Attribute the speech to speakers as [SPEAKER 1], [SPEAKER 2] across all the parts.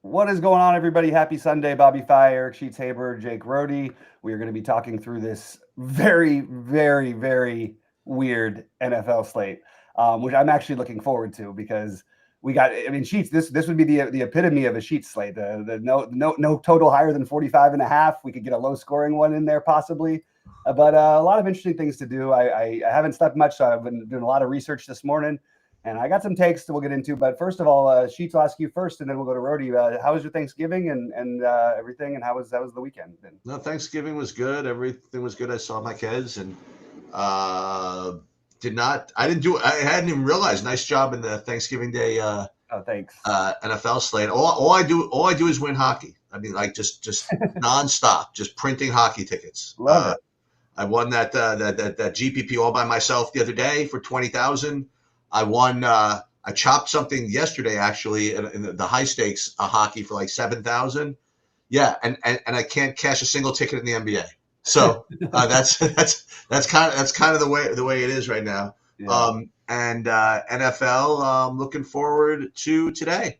[SPEAKER 1] What is going on, everybody? Happy Sunday. Bobby Fye, Eric Sheets Haber, Jake Rohde. We are going to be talking through this very, very, very weird NFL slate, which I'm actually looking forward to because we got, Sheets, this would be the epitome of a Sheets slate. The no total higher than 45.5. We could get a low scoring one in there possibly. But a lot of interesting things to do. I haven't slept much, so I've been doing a lot of research this morning. And I got some takes that we'll get into, but first of all, Sheets, will ask you first, and then we'll go to Rohde. How was your Thanksgiving and everything, and how was the weekend been?
[SPEAKER 2] No, Thanksgiving was good. Everything was good. I saw my kids and I hadn't even realized. Nice job in the Thanksgiving Day
[SPEAKER 1] Thanks.
[SPEAKER 2] NFL slate. All I do is win hockey. I mean, like just nonstop, just printing hockey tickets.
[SPEAKER 1] Love it.
[SPEAKER 2] I won that GPP all by myself the other day for 20,000. I won. I chopped something yesterday actually in the high stakes hockey for like 7,000. Yeah, and I can't cash a single ticket in the NBA. So that's kind of the way it is right now. Yeah. And NFL, looking forward to today.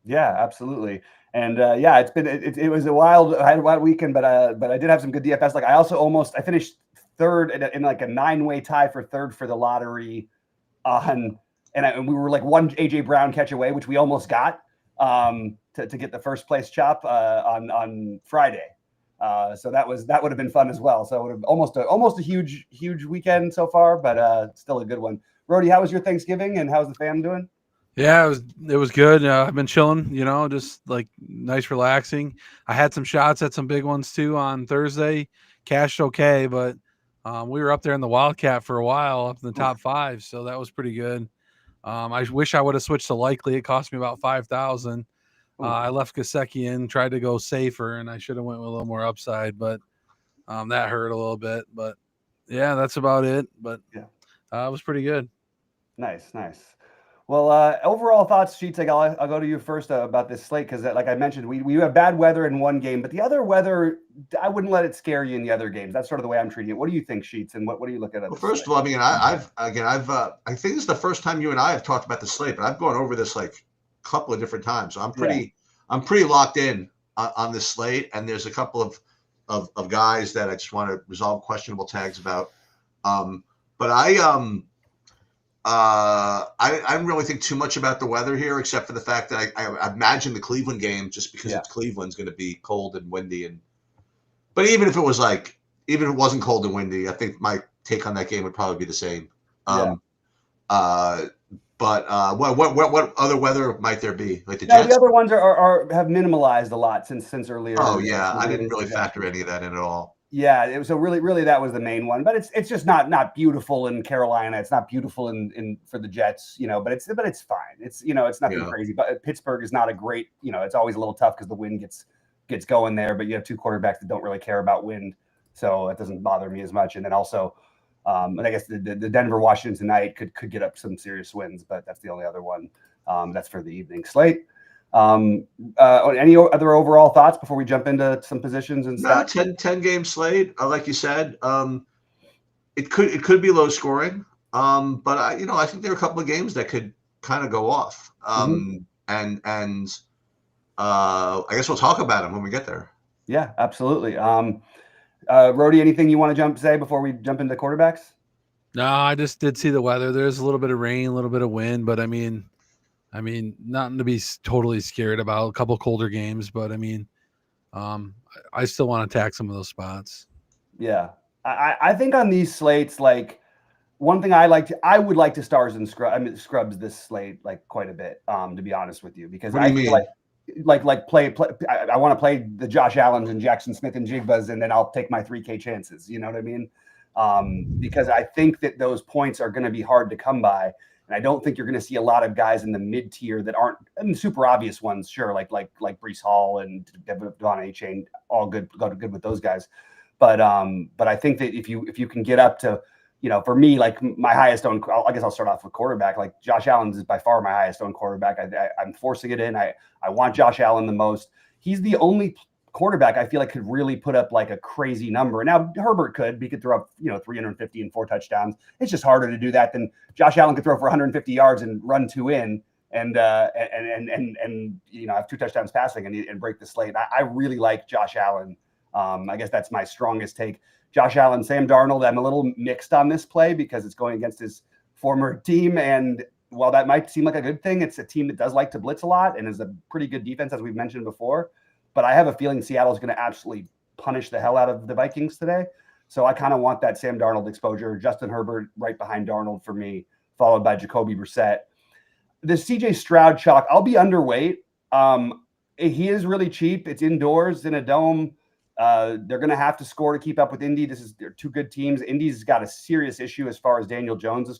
[SPEAKER 1] Yeah, absolutely. And it was a wild weekend, but I did have some good DFS. Like I finished third in like a 9-way tie for third for the lottery and we were like one AJ Brown catch away, which we almost got to get the first place chop on Friday. So that would have been fun as well. So it would have almost a huge weekend so far, but still a good one. Rohde, how was your Thanksgiving and how's the fam doing?
[SPEAKER 3] Yeah, it was good. I've been chilling, just like nice, relaxing. I had some shots at some big ones too on Thursday. Cashed okay, but we were up there in the Wildcat for a while, up in the top 5, so that was pretty good. I wish I would have switched to Likely. It cost me about 5,000. I left Gasecki in, tried to go safer, and I should have went with a little more upside, but that hurt a little bit. But yeah, that's about it. But yeah, it was pretty good.
[SPEAKER 1] Nice. Well, overall thoughts, Sheets. I'll go to you first about this slate because, like I mentioned, we have bad weather in one game, but the other weather, I wouldn't let it scare you in the other games. That's sort of the way I'm treating it. What do you think, Sheets? And what do you look at?
[SPEAKER 2] Well, first of all, I mean, I think this is the first time you and I have talked about the slate, but I've gone over this like a couple of different times, so I'm pretty locked in on this slate, and there's a couple of guys that I just want to resolve questionable tags about. But I don't really think too much about the weather here, except for the fact that I imagine the Cleveland game, just because it's Cleveland's going to be cold and windy. But even if it wasn't cold and windy, I think my take on that game would probably be the same. But what other weather might there be? Like the Jets?
[SPEAKER 1] The other ones have minimalized a lot since earlier.
[SPEAKER 2] Oh yeah, I didn't really factor any of that in at all.
[SPEAKER 1] Yeah, so really that was the main one, but it's just not beautiful in Carolina. It's not beautiful in for the Jets, but it's fine. It's it's nothing crazy. But Pittsburgh is not a great, it's always a little tough because the wind gets going there. But you have two quarterbacks that don't really care about wind, so it doesn't bother me as much. And then also, I guess the Denver Washington tonight could get up some serious wins, but that's the only other one. That's for the evening slate. Any other overall thoughts before we jump into some positions and stuff?
[SPEAKER 2] 10 game slate. Like you said, it could be low scoring. But I think there are a couple of games that could kind of go off. And I guess we'll talk about them when we get there.
[SPEAKER 1] Yeah, absolutely. Rohde, anything you want to say before we jump into quarterbacks?
[SPEAKER 3] No, I just did see the weather. There's a little bit of rain, a little bit of wind, but I mean, nothing to be totally scared about. A couple colder games, but I still want to attack some of those spots.
[SPEAKER 1] Yeah, I think on these slates, like one thing I would like to stars and scrubs this slate like quite a bit. To be honest with you, because I feel like play. I want to play the Josh Allens and Jackson Smith and Jigbas, and then I'll take my 3K chances. You know what I mean? Because I think that those points are going to be hard to come by. And I don't think you're going to see a lot of guys in the mid tier that aren't super obvious ones. Sure, like Breece Hall and Devon A-Chain, all good with those guys. But I think that if you can get up to, for me, like my highest owned, I guess I'll start off with quarterback. Like Josh Allen is by far my highest owned quarterback. I'm forcing it in. I want Josh Allen the most. He's the only quarterback I feel like could really put up like a crazy number. Now Herbert he could throw up 350 and 4 touchdowns. It's just harder to do that than Josh Allen could throw for 150 yards and run 2 in and have 2 touchdowns passing and break the slate. I really like Josh Allen. I guess that's my strongest take. Josh Allen, Sam Darnold. I'm a little mixed on this play because it's going against his former team, and while that might seem like a good thing, it's a team that does like to blitz a lot and is a pretty good defense, as we've mentioned before. But I have a feeling Seattle's going to absolutely punish the hell out of the Vikings today. So I kind of want that Sam Darnold exposure. Justin Herbert right behind Darnold for me, followed by Jacoby Brissett. The CJ Stroud chalk, I'll be underweight. He is really cheap. It's indoors in a dome. They're going to have to score to keep up with Indy. They're 2 good teams. Indy's got a serious issue as far as Daniel Jones is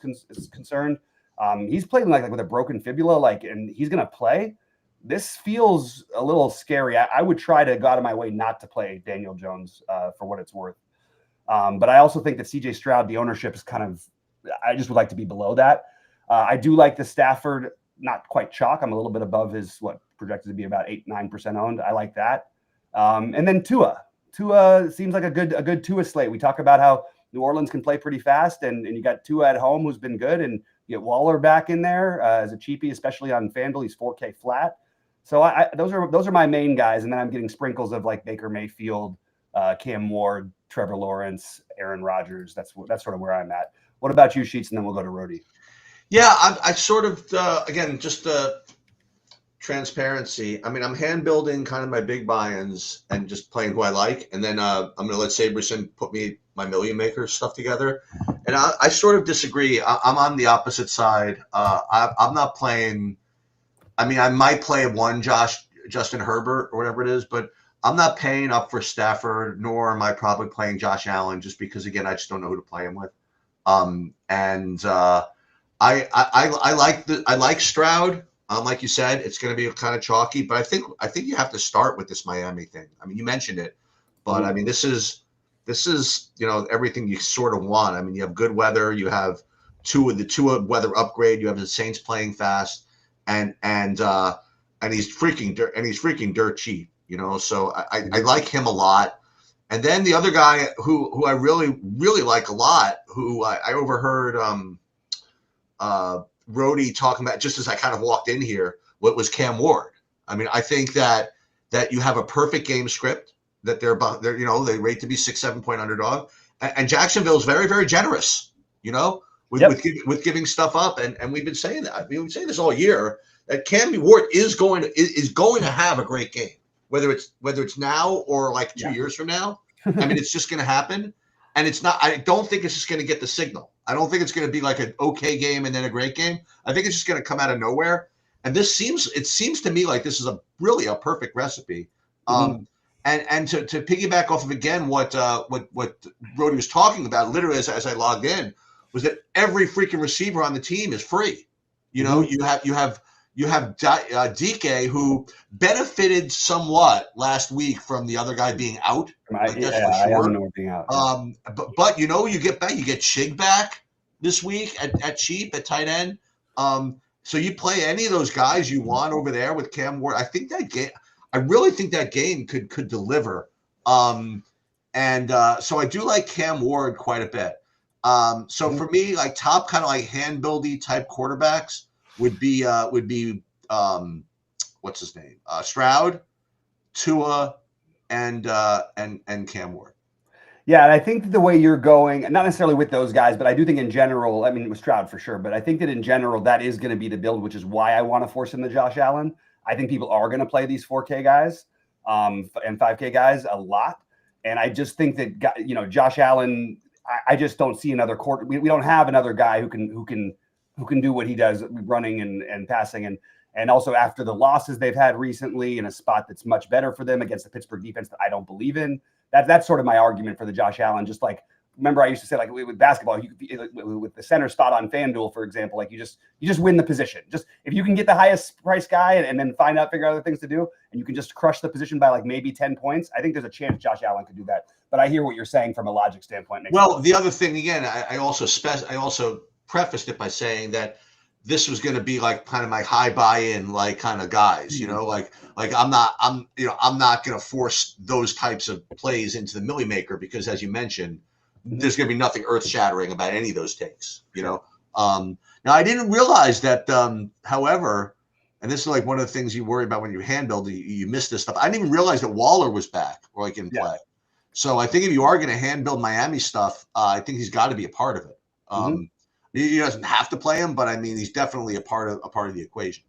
[SPEAKER 1] concerned. He's playing like with a broken fibula, and he's going to play. This feels a little scary. I would try to go out of my way not to play Daniel Jones for what it's worth. But I also think that CJ Stroud, the ownership is I just would like to be below that. I do like the Stafford, not quite chalk. I'm a little bit above his, projected to be about 8-9% owned. I like that. And then Tua seems like a good Tua slate. We talk about how New Orleans can play pretty fast, and you got Tua at home who's been good, and you get Waller back in there as a cheapie, especially on FanDuel. He's 4K flat. So those are my main guys, and then I'm getting sprinkles of like Baker Mayfield, Cam Ward, Trevor Lawrence, Aaron Rodgers. That's sort of where I'm at. What about you, Sheets? And then we'll go to Rody.
[SPEAKER 2] Yeah, I sort of again just transparency. I mean, I'm hand building kind of my big buy-ins and just playing who I like, and then I'm going to let Saberson put my million maker stuff together. And I sort of disagree. I'm on the opposite side. I'm not playing. I mean, I might play Justin Herbert or whatever it is, but I'm not paying up for Stafford, nor am I probably playing Josh Allen, just because again I just don't know who to play him with. I like Stroud. Like you said, it's going to be kind of chalky, but I think you have to start with this Miami thing. I mean, you mentioned it, but I mean, this is everything you sort of want. I mean, you have good weather, you have the Tua weather upgrade, you have the Saints playing fast, and he's freaking dirt cheap. So I like him a lot. And then the other guy who I really, really like a lot, who I overheard Rody talking about just as I kind of walked in here, what was Cam Ward. I mean, I think that you have a perfect game script, that they're they rate to be 6-7 point underdog, and Jacksonville is very, very generous, with giving stuff up, and we've been saying that. I mean, we've been saying this all year, that Cam Ward is going to have a great game, whether it's now or like 2 years from now. I mean, it's just going to happen. And it's not. I don't think it's just going to get the signal. I don't think it's going to be like an okay game and then a great game. I think it's just going to come out of nowhere. And it seems to me like this is really a perfect recipe. And to piggyback off of again what Rody was talking about, literally as I logged in, was that every freaking receiver on the team is free. You have DK, who benefited somewhat last week from the other guy being out.
[SPEAKER 1] I don't know being out.
[SPEAKER 2] But you get back, you get Chig back this week at cheap at tight end. So you play any of those guys you want over there with Cam Ward. I really think that game could deliver. So I do like Cam Ward quite a bit. So for me, like top kind of like hand buildy type quarterbacks would be what's his name? Stroud, Tua, and Cam Ward.
[SPEAKER 1] Yeah, and I think the way you're going, not necessarily with those guys, but I do think in general, I mean, with Stroud for sure, but I think that in general, that is going to be the build, which is why I want to force in the Josh Allen. I think people are going to play these 4K guys and 5K guys a lot. And I just think that, Josh Allen, I just don't see another quarter. We don't have another guy who can do what he does running and passing. And also after the losses they've had recently in a spot that's much better for them against the Pittsburgh defense that I don't believe in. That's sort of my argument for the Josh Allen. Just like, remember I used to say, like with basketball, with the center spot on FanDuel, for example, like you just win the position. Just if you can get the highest price guy and then figure out other things to do, and you can just crush the position by like maybe 10 points, I think there's a chance Josh Allen could do that. But I hear what you're saying from a logic standpoint.
[SPEAKER 2] Well, the other thing, again, I also prefaced it by saying that this was going to be like kind of my high buy-in, like kind of guys, like I'm not going to force those types of plays into the Millie Maker, because as you mentioned, there's going to be nothing earth shattering about any of those takes, Now I didn't realize that, however, and this is like one of the things you worry about when you hand build, you miss this stuff. I didn't even realize that Waller was back or like in play. So I think if you are going to hand build Miami stuff, I think he's got to be a part of it. He doesn't have to play him, but I mean, he's definitely a part of the equation.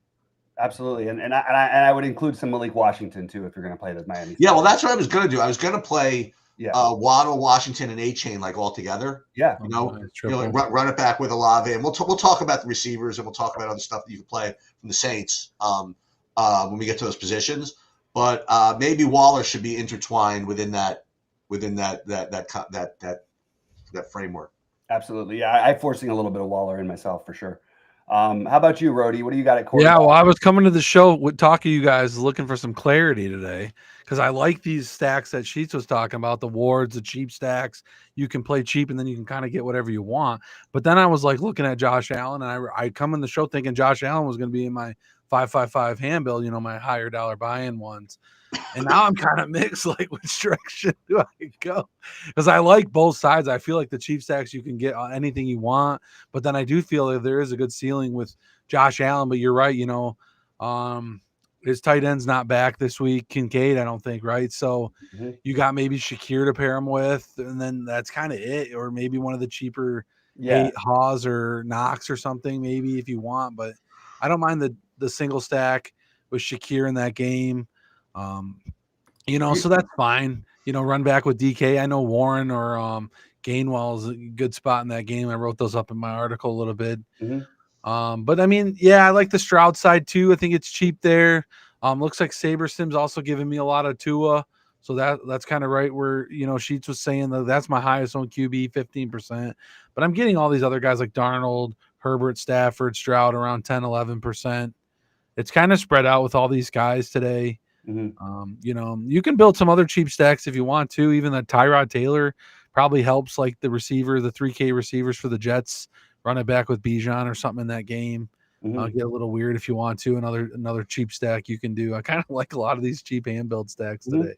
[SPEAKER 1] Absolutely, and I would include some Malik Washington too if you're going to play the Miami.
[SPEAKER 2] Yeah, well, that's what I was going to do. I was going to play Waddle, Washington, and A-Chain like all together.
[SPEAKER 1] Yeah,
[SPEAKER 2] run it back with Olave, and we'll talk about the receivers, and we'll talk about other stuff that you can play from the Saints when we get to those positions. But maybe Waller should be intertwined within that framework.
[SPEAKER 1] Absolutely, yeah. I'm forcing a little bit of Waller in myself for sure. How about you, Rody? What do you got at quarterback?
[SPEAKER 3] Yeah, well, I was coming to the show with talking to you guys looking for some clarity today because I like these stacks that Sheets was talking about, the Wards, the cheap stacks. You can play cheap and then you can kind of get whatever you want. But then I was like looking at Josh Allen, and I come in the show thinking Josh Allen was going to be in my 5-5-5 hand build, my higher dollar buy-in ones. And now I'm kind of mixed, like which direction do I go? Because I like both sides. I feel like the cheap stacks, you can get anything you want. But then I do feel like there is a good ceiling with Josh Allen. But you're right, his tight end's not back this week. Kincaid, I don't think, right? So you got maybe Shakir to pair him with, and then that's kind of it. Or maybe one of the cheaper Haas or Knox or something, maybe if you want. But I don't mind the single stack with Shakir in that game. So that's fine. Run back with DK. I know Warren or Gainwell is a good spot in that game. I wrote those up in my article a little bit. But I mean, I like the Stroud side too. I think it's cheap there. Looks like SaberSim's also giving me a lot of Tua. So that's kind of right where, Sheets was saying that's my highest owned QB, 15%. But I'm getting all these other guys like Darnold, Herbert, Stafford, Stroud around 10, 11%. It's kind of spread out with all these guys today. You can build some other cheap stacks if you want to. Even the Tyrod Taylor probably helps, like the 3K receivers for the Jets. Run it back with Bijan or something in that game. Get a little weird if you want to. Another cheap stack you can do. I kind of like a lot of these cheap hand build stacks today.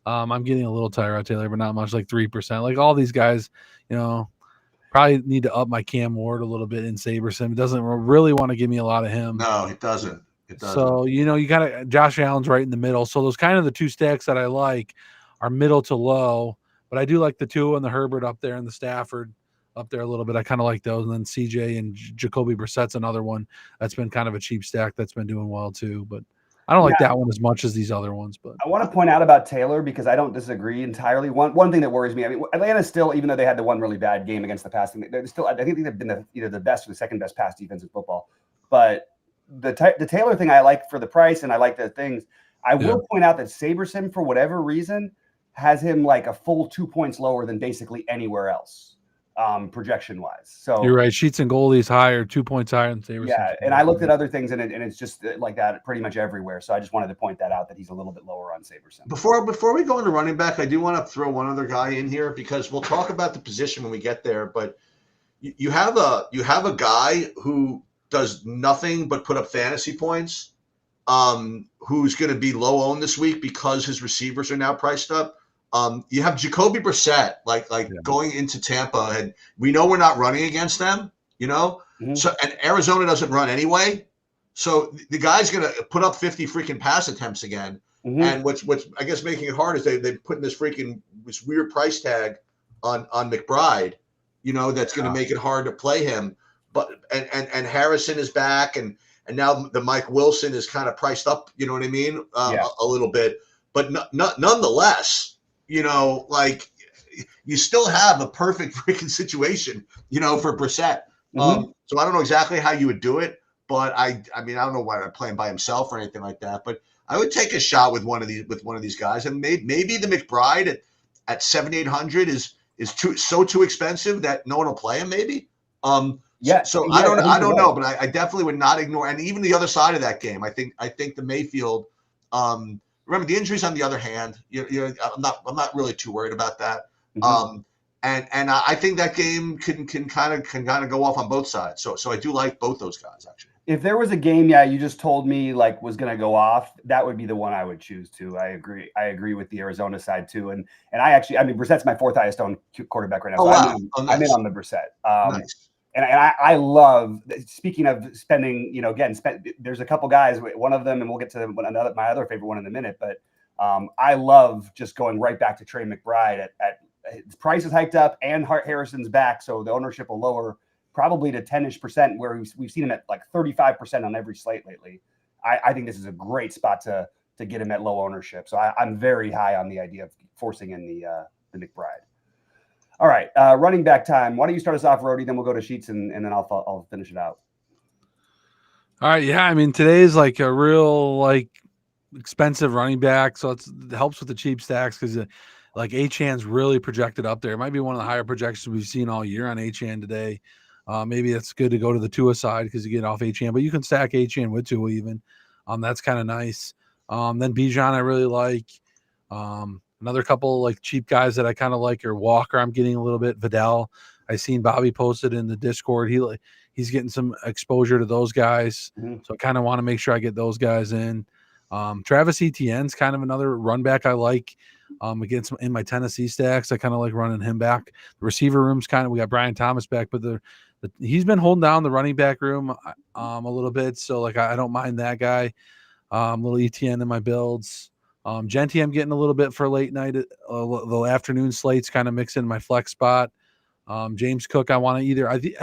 [SPEAKER 3] I'm getting a little Tyrod Taylor, but not much, like 3%. Like all these guys, probably need to up my Cam Ward a little bit in SaberSim. It doesn't really want to give me a lot of him.
[SPEAKER 2] No, it doesn't.
[SPEAKER 3] So, you got Josh Allen's right in the middle. So those kind of the two stacks that I like are middle to low, but I do like the Tua and the Herbert up there and the Stafford up there a little bit. I kind of like those. And then CJ and Jacoby Brissett's another one that's been kind of a cheap stack that's been doing well too. But I don't like that one as much as these other ones. But
[SPEAKER 1] I want to point out about Taylor because I don't disagree entirely. One thing that worries me, I mean, Atlanta still, even though they had the one really bad game against the pass, they're still, I think they've been either the best or the second best pass defense in football. But the Taylor thing I like for the price, and I like the things. I will point out that SaberSim, for whatever reason, has him like a full 2 points lower than basically anywhere else, projection wise. So
[SPEAKER 3] you're right. Sheets and goalies higher, 2 points higher than SaberSim.
[SPEAKER 1] Yeah, and I looked at other things and it's just like that pretty much everywhere. So I just wanted to point that out that he's a little bit lower on SaberSim.
[SPEAKER 2] Before we go into running back, I do want to throw one other guy in here because we'll talk about the position when we get there. But you have a guy who does nothing but put up fantasy points, who's going to be low owned this week because his receivers are now priced up. You have Jacoby Brissett, going into Tampa, and we know we're not running against them, So, and Arizona doesn't run anyway. So the guy's going to put up 50 freaking pass attempts again. And what's I guess making it hard is they put in this weird price tag on McBride, that's going to make it hard to play him. But and Harrison is back, and now the Mike Wilson is kind of priced up, you know what I mean, a little bit. But nonetheless, you still have a perfect freaking situation, for Brissett. So I don't know exactly how you would do it, but I mean I don't know why I'm playing by himself or anything like that. But I would take a shot with one of these guys, and maybe the McBride at 7,800 is too expensive that no one will play him. Maybe. So I don't know, but I definitely would not ignore, and even the other side of that game, I think the Mayfield. Remember the injuries on the other hand. I'm not really too worried about that. And I think that game can kind of go off on both sides. So I do like both those guys actually.
[SPEAKER 1] If there was a game, you just told me was going to go off, that would be the one I would choose too. I agree with the Arizona side too. And Brissett's my fourth highest owned quarterback right now. So I'm in on the Brissett. Nice. And I love, speaking of spending, again, there's a couple guys, one of them, and we'll get to my other favorite one in a minute, but I love just going right back to Trey McBride at his price is hiked up and Harrison's back. So the ownership will lower probably to 10-ish%, where we've seen him at like 35% on every slate lately. I think this is a great spot to get him at low ownership. So I'm very high on the idea of forcing in the McBride. All right, running back time. Why don't you start us off, Rody? Then we'll go to Sheets, and then I'll finish it out.
[SPEAKER 3] All right, yeah. I mean, today's like a real expensive running back, so it helps with the cheap stacks because like Achan's really projected up there. It might be one of the higher projections we've seen all year on Achan today. Maybe it's good to go to the Tua side because you get off Achan, but you can stack Achan with Tua even. That's kind of nice. Then Bijan I really like. Another couple like cheap guys that I kind of like are Walker. I'm getting a little bit. Vidal. I seen Bobby posted in the Discord. He's getting some exposure to those guys. Mm-hmm. So I kind of want to make sure I get those guys in. Travis Etienne's kind of another run back I like. Against in my Tennessee stacks, I kind of like running him back. The receiver room's we got Brian Thomas back, but he's been holding down the running back room a little bit. So like I don't mind that guy. Little Etienne in my builds. Genty I'm getting a little bit for late night. The afternoon slates kind of mix in my flex spot. James Cook I want to either. I think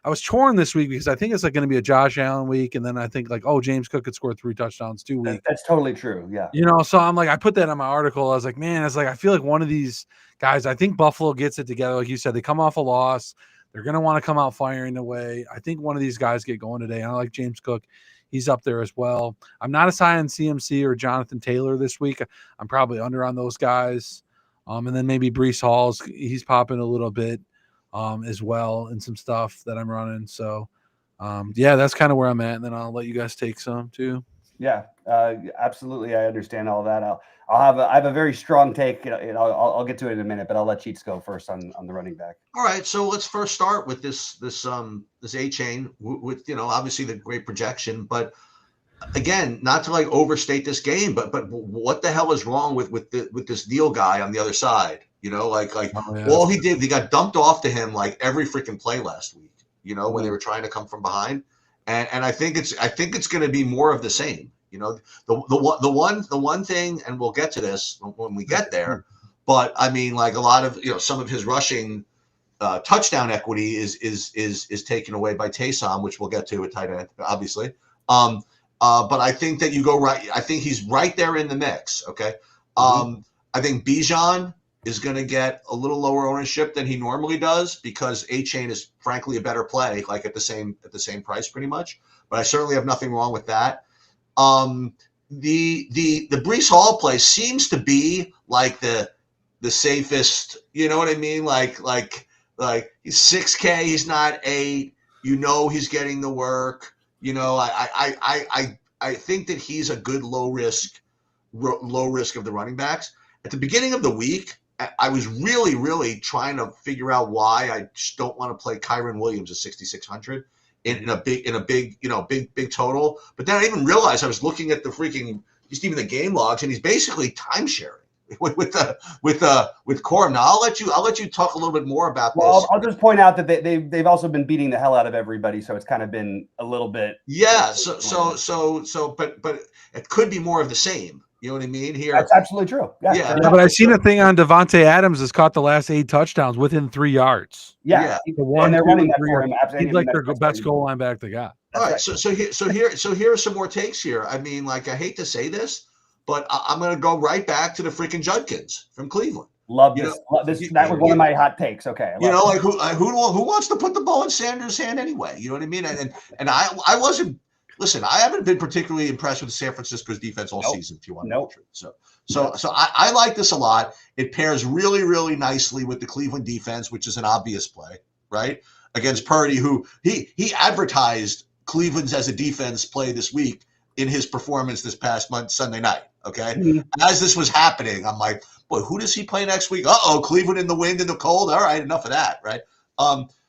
[SPEAKER 3] I was torn this week because I think it's like going to be a Josh Allen week, and then I think James Cook could score 3 touchdowns 2 weeks.
[SPEAKER 1] That's totally true. Yeah.
[SPEAKER 3] So I'm like, I put that in my article. I was like, man, I feel like one of these guys. I think Buffalo gets it together, like you said. They come off a loss. They're going to want to come out firing away. I think one of these guys get going today. And I like James Cook. He's up there as well. I'm not as high on CMC or Jonathan Taylor this week. I'm probably under on those guys. And then maybe Breece Hall's he's popping a little bit as well and some stuff that I'm running. So, that's kind of where I'm at. And then I'll let you guys take some too.
[SPEAKER 1] Yeah, absolutely. I understand all that. I have a very strong take. I'll get to it in a minute, but I'll let Cheats go first on the running back.
[SPEAKER 2] All right, so let's first start with this A-chain with obviously the great projection, but again, not to overstate this game, but what the hell is wrong with this Neal guy on the other side? All he did, he got dumped off to him every freaking play last week. When they were trying to come from behind. And I think it's going to be more of the same. The one thing, and we'll get to this when we get there. But I mean, a lot of some of his rushing touchdown equity is taken away by Taysom, which we'll get to at tight end, obviously. But I think that you go right. I think he's right there in the mix. Okay. I think Bijan is going to get a little lower ownership than he normally does because A-Chain is frankly a better play, at the same price pretty much. But I certainly have nothing wrong with that. The Breece Hall play seems to be the safest. You know what I mean? Like he's 6K, he's not 8. He's getting the work. I think that he's a good low risk of the running backs. At the beginning of the week, I was really, really trying to figure out why I just don't want to play Kyron Williams at 6,600 in a big total. But then I even realized I was looking at the freaking just even the game logs, and he's basically time sharing with Corum. Now I'll let you talk a little bit more about this.
[SPEAKER 1] Well, I'll just point out that they've also been beating the hell out of everybody, so it's kind of been a little bit.
[SPEAKER 2] Yeah. But it could be more of the same. You know what I mean? Here,
[SPEAKER 1] that's absolutely true.
[SPEAKER 3] Yeah, but I seen a thing on Devontae Adams has caught the last 8 touchdowns within 3 yards.
[SPEAKER 1] Yeah.
[SPEAKER 3] And they're running that for him. He's like their best goal line back they got.
[SPEAKER 2] All right. So here are some more takes here. I mean, I hate to say this, but I'm going to go right back to the freaking Judkins from Cleveland.
[SPEAKER 1] Love this. That was one of my hot takes. Okay.
[SPEAKER 2] Who wants to put the ball in Sanders' hand anyway? You know what I mean? And I wasn't. Listen, I haven't been particularly impressed with San Francisco's defense all season, if you want to know the truth. So I like this a lot. It pairs really, really nicely with the Cleveland defense, which is an obvious play, right? Against Purdy, who he advertised Cleveland's as a defense play this week in his performance this past month, Sunday night, okay? Mm-hmm. As this was happening, I'm like, boy, who does he play next week? Uh-oh, Cleveland in the wind and the cold. All right, enough of that, right?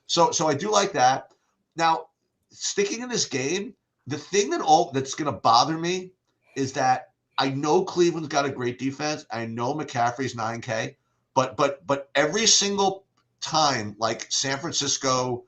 [SPEAKER 2] So I do like that. Now, sticking in this game, the thing that's going to bother me is that I know Cleveland's got a great defense. I know McCaffrey's 9K, but every single time like San Francisco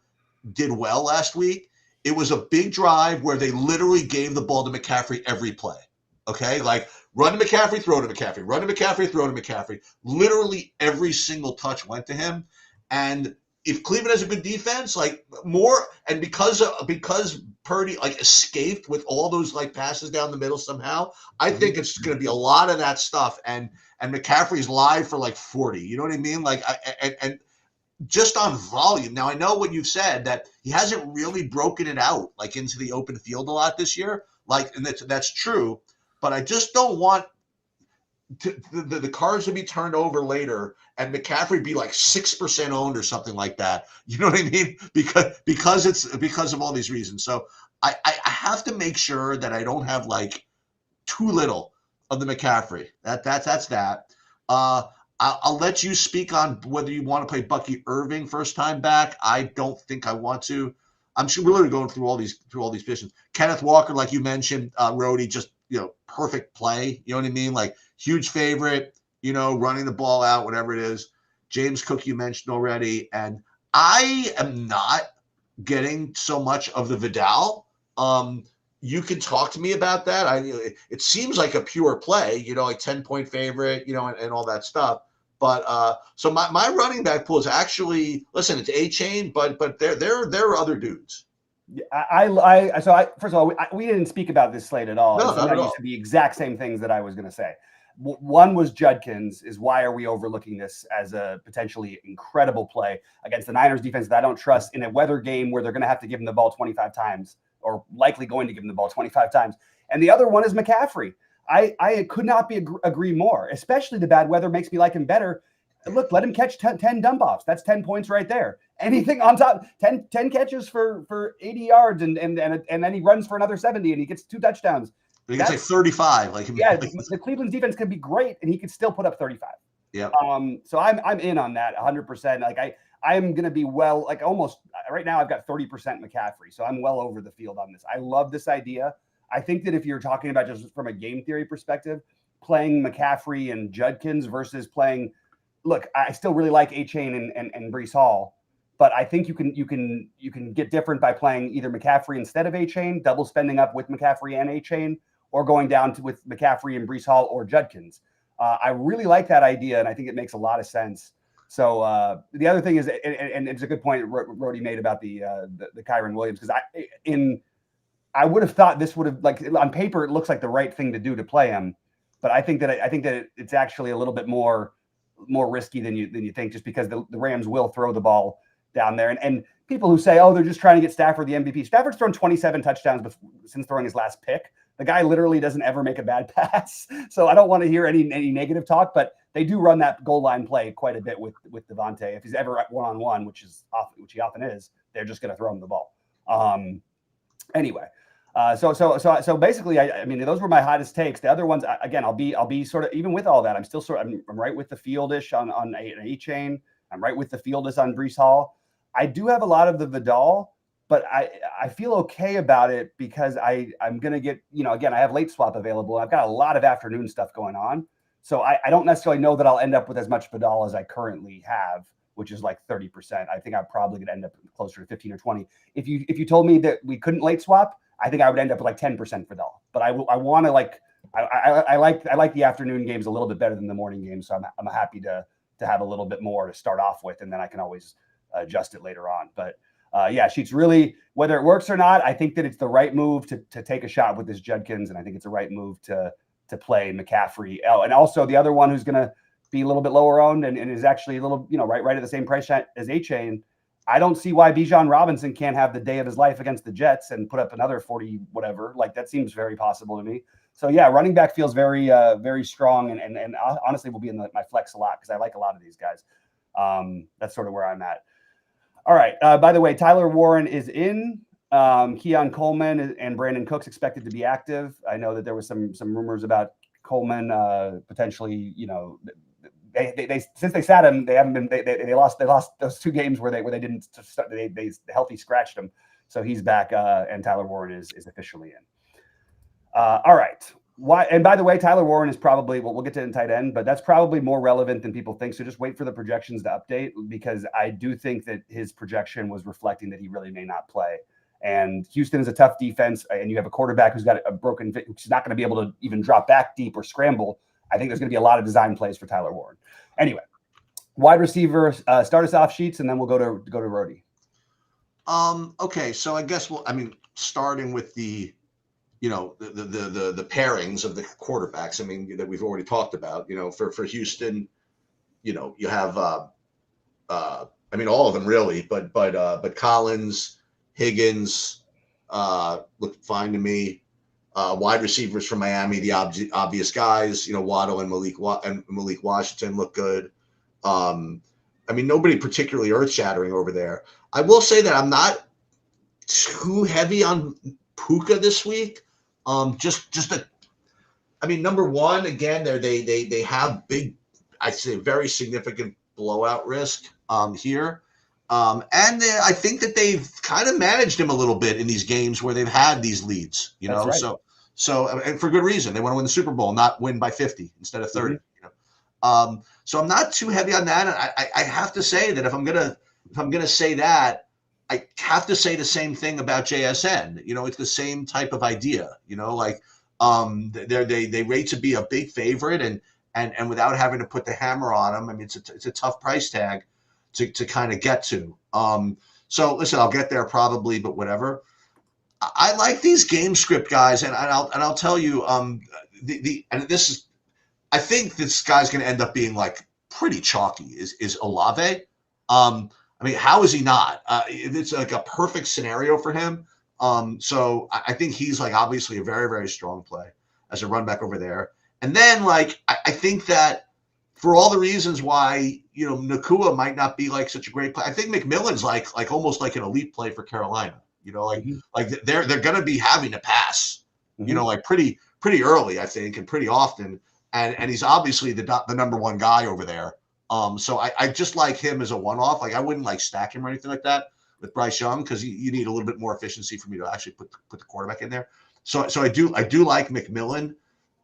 [SPEAKER 2] did well last week, it was a big drive where they literally gave the ball to McCaffrey every play. Okay, like run to McCaffrey, throw to McCaffrey, run to McCaffrey, throw to McCaffrey. Literally every single touch went to him. And if Cleveland has a good defense, like more, and because Purdy like escaped with all those like passes down the middle somehow, I think it's going to be a lot of that stuff. And McCaffrey's live for like 40. You know what I mean? Like and just on volume. Now I know what you've said that he hasn't really broken it out like into the open field a lot this year. Like, and that's true, but I just don't want the cards to be turned over later and McCaffrey be like 6% owned or something like that. You know what I mean? Because of all these reasons. So I have to make sure that I don't have like too little of the McCaffrey. That's that. I'll let you speak on whether you want to play Bucky Irving first time back. I don't think I want to. I'm sure we're literally going through all these positions. Kenneth Walker, like you mentioned, Rhodey, just perfect play. You know what I mean? Like huge favorite. Running the ball out, whatever it is. James Cook, you mentioned already, and I am not getting so much of the Vidal. You can talk to me about that. It seems like a pure play, like 10-point favorite, and all that stuff. But so my running back pool is actually, listen, it's A-Chain, but there are other dudes.
[SPEAKER 1] So first of all, we didn't speak about this slate at all.
[SPEAKER 2] No, not at all.
[SPEAKER 1] Used to be exact same things that I was going to say. One was Judkins. Is why are we overlooking this as a potentially incredible play against the Niners defense that I don't trust in a weather game where they're going to have to give him the ball 25 times or likely going to give him the ball 25 times. And the other one is McCaffrey. I could not agree more, especially the bad weather makes me like him better. Look, let him catch 10 dump offs. That's 10 points right there. Anything on top, 10 catches for 80 yards and then he runs for another 70 and he gets 2 touchdowns.
[SPEAKER 2] He gets like 35.
[SPEAKER 1] The Cleveland's defense could be great and he could still put up 35.
[SPEAKER 2] Yeah.
[SPEAKER 1] So I'm in on that 100%. Like I'm going to be like almost right now I've got 30% McCaffrey. So I'm well over the field on this. I love this idea. I think that if you're talking about just from a game theory perspective, playing McCaffrey and Judkins versus playing, look, I still really like A-Chain and Breece Hall, but I think you can get different by playing either McCaffrey instead of A-Chain, double spending up with McCaffrey and A-Chain, or going down with McCaffrey and Breece Hall or Judkins. I really like that idea, and I think it makes a lot of sense. So the other thing is, and it's a good point Rhodey made about the Kyren Williams, because I would have thought this would have, like, on paper it looks like the right thing to do to play him, but I think that it's actually a little bit more risky than you think, just because the Rams will throw the ball down there. And people who say, oh, they're just trying to get Stafford the MVP. Stafford's thrown 27 touchdowns since throwing his last pick. The guy literally doesn't ever make a bad pass. So I don't want to hear any negative talk, but they do run that goal line play quite a bit with Devontae. If he's ever at one-on-one, which he often is, they're just going to throw him the ball. Anyway. So basically, I mean, those were my hottest takes. The other ones, again, I'll be sort of, even with all that, I'm right with the fieldish on an A-Chain. I'm right with the fieldish on Breece Hall. I do have a lot of the Vidal, but I feel okay about it because I'm going to get, again, I have late swap available. I've got a lot of afternoon stuff going on. So I don't necessarily know that I'll end up with as much Vidal as I currently have, which is like 30%. I think I'm probably going to end up closer to 15 or 20. If you told me that we couldn't late swap, I think I would end up with like 10% Vidal. But I want to I like the afternoon games a little bit better than the morning games. So I'm happy to have a little bit more to start off with, and then I can always adjust it later on. But yeah, Sheets, really, whether it works or not, I think that it's the right move to take a shot with this Judkins, and I think it's the right move to play McCaffrey. Oh, and also the other one who's going to be a little bit lower owned and is actually a little, right at the same price as A-Chain. I don't see why Bijan Robinson can't have the day of his life against the Jets and put up another 40 whatever. Like, that seems very possible to me. So yeah, running back feels very very strong, and honestly will be in my flex a lot because I like a lot of these guys. That's sort of where I'm at. All right. By the way, Tyler Warren is in. Keon Coleman and Brandon Cooks expected to be active. I know that there was some rumors about Coleman potentially. They since they sat him, they haven't been. They lost those 2 games where they didn't. They healthy scratched him, so he's back. And Tyler Warren is officially in. All right. Why? And by the way, Tyler Warren is probably, well, we'll get to it in tight end, but that's probably more relevant than people think. So just wait for the projections to update, because I do think that his projection was reflecting that he really may not play. And Houston is a tough defense, and you have a quarterback who's got a broken, who's not going to be able to even drop back deep or scramble. I think there's going to be a lot of design plays for Tyler Warren. Anyway, wide receiver, start us off, Sheets, and then we'll go to Rody.
[SPEAKER 2] Okay, so I guess starting with the pairings of the quarterbacks. I mean, that we've already talked about. For Houston, you have all of them really, but Collins, Higgins look fine to me. Wide receivers from Miami, the obvious guys, Waddle and Malik Washington look good. Nobody particularly earth-shattering over there. I will say that I'm not too heavy on Puka this week. Number one, again, they have big, I'd say, very significant blowout risk here. And I think that they've kind of managed him a little bit in these games where they've had these leads,
[SPEAKER 1] That's right.
[SPEAKER 2] So and for good reason. They want to win the Super Bowl, not win by 50 instead of 30. Mm-hmm. So I'm not too heavy on that. And I have to say that if I'm gonna say that, I have to say the same thing about JSN. It's the same type of idea. They rate to be a big favorite, and without having to put the hammer on them. It's a tough price tag to kind of get to. So listen, I'll get there probably, but whatever. I like these game script guys, and I'll tell you, and this is, I think this guy's going to end up being like pretty chalky. Is Olave? How is he not? It's like a perfect scenario for him. So I think he's like obviously a very, very strong play as a run back over there. And then I think that for all the reasons why, Nakua might not be like such a great play, I think McMillan's like almost like an elite play for Carolina. They're going to be having to pass, pretty early, I think, and pretty often. And he's obviously the number one guy over there. So I just like him as a one-off. I wouldn't stack him or anything like that with Bryce Young, because you need a little bit more efficiency for me to actually put the quarterback in there. So I do like McMillan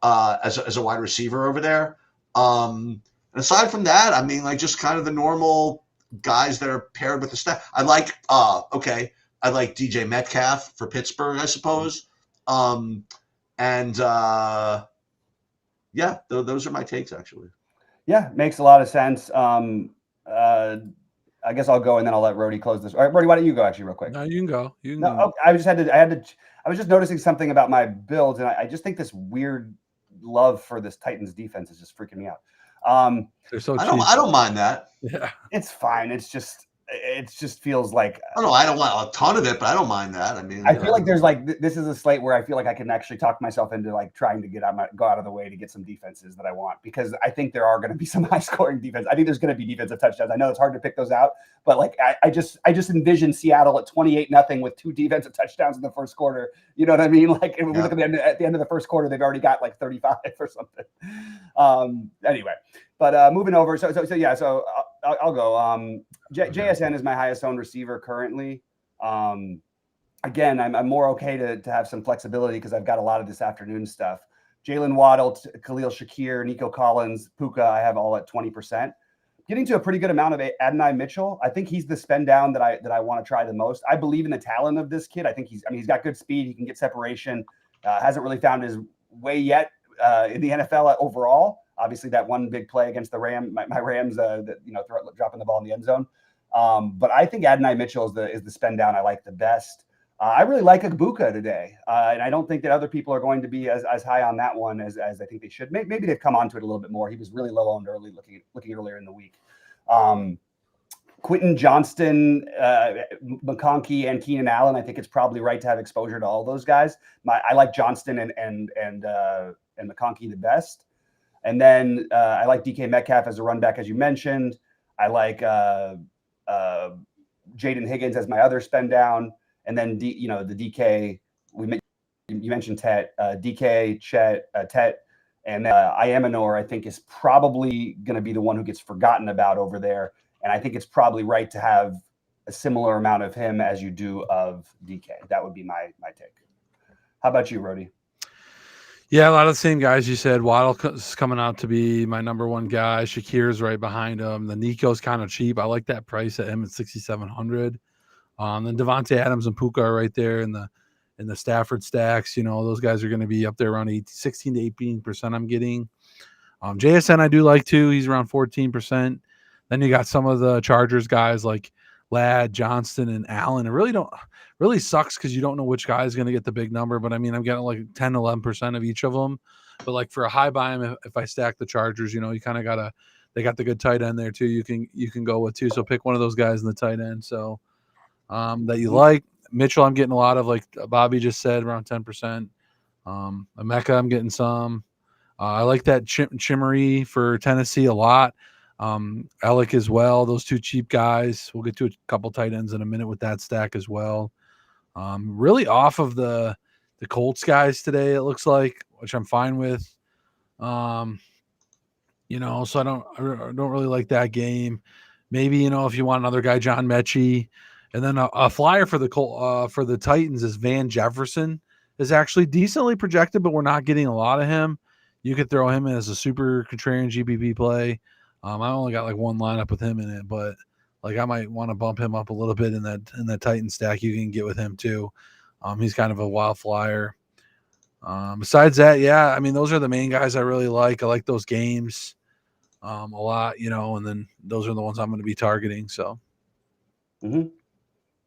[SPEAKER 2] as a wide receiver over there. And aside from that, just kind of the normal guys that are paired with the staff. I like DJ Metcalf for Pittsburgh, I suppose. Those are my takes actually.
[SPEAKER 1] Yeah, makes a lot of sense. I guess I'll go and then I'll let Rody close this. All right, Rody, why don't you go actually real quick?
[SPEAKER 3] No, you can go.
[SPEAKER 1] I was just noticing something about my builds, and I just think this weird love for this Titans defense is just freaking me out.
[SPEAKER 3] They're so cheap.
[SPEAKER 2] I don't mind that.
[SPEAKER 3] Yeah,
[SPEAKER 1] it's fine. It just feels like
[SPEAKER 2] I don't want a ton of it, but I don't mind that.
[SPEAKER 1] I feel like there's this is a slate where I feel like I can actually talk myself into trying to go out of the way to get some defenses that I want, because I think there are going to be some high scoring defense. I think there's going to be defensive touchdowns. I know it's hard to pick those out, but I just envision Seattle at 28-0 with 2 defensive touchdowns in the first quarter. You know what I mean? If we look at the end of the first quarter, they've already got 35 or something. Anyway, but moving over. So I'll go. JSN is my highest owned receiver currently. Again, I'm more okay to have some flexibility because I've got a lot of this afternoon stuff. Jalen Waddle, Khalil Shakir, Nico Collins, Puka, I have all at 20%. Getting to a pretty good amount of Adonai Mitchell. I think he's the spend down that I want to try the most. I believe in the talent of this kid. I think he's got good speed. He can get separation. Hasn't really found his way yet in the NFL overall. Obviously, that one big play against the my Rams, dropping the ball in the end zone. But I think Adonai Mitchell is the spend down I like the best. I really like Agbuka today, and I don't think that other people are going to be as high on that one as I think they should. Maybe they've come onto it a little bit more. He was really low owned early, looking earlier in the week. Quentin Johnston, McConkey, and Keenan Allen. I think it's probably right to have exposure to all those guys. I like Johnston and McConkey the best. And then I like DK Metcalf as a run back, as you mentioned. I like Jaden Higgins as my other spend down. And then, the DK, you mentioned Tet, DK, Chet, Tet, and Iamanor, I think, is probably going to be the one who gets forgotten about over there. And I think it's probably right to have a similar amount of him as you do of DK. That would be my take. How about you, Rody?
[SPEAKER 3] Yeah, a lot of the same guys you said. Waddle's coming out to be my number one guy. Shakir's right behind him. The Nico's kind of cheap. I like that price at him at 6,700. Then Devontae Adams and Puka are right there in the Stafford stacks. Those guys are going to be up there around 16 to 18%. I'm getting. JSN I do like too. He's around 14%. Then you got some of the Chargers guys like Ladd, Johnston, and Allen. It really sucks because you don't know which guy is going to get the big number. But I mean, I'm getting like 10, 11% of each of them. But like for a high buy, if I stack the Chargers, you kind of gotta. They got the good tight end there too. You can go with too. So pick one of those guys in the tight end. So that you like. Mitchell, I'm getting a lot of, like Bobby just said, around 10%. Emeka, I'm getting some. I like that Chimmery for Tennessee a lot. Alec as well. Those two cheap guys. We'll get to a couple tight ends in a minute with that stack as well. Really off of the Colts guys today, it looks like, which I'm fine with. So I don't really like that game. Maybe, if you want another guy, John Mechie. And then a flyer for the Titans is Van Jefferson is actually decently projected, but we're not getting a lot of him. You could throw him in as a super contrarian GPP play. I only got like one lineup with him in it, but like I might want to bump him up a little bit in that Titan stack. You can get with him too. He's kind of a wild flyer. Besides that, yeah, I mean, those are the main guys I really like. I like those games a lot, and then those are the ones I'm going to be targeting. So.
[SPEAKER 1] Mm-hmm.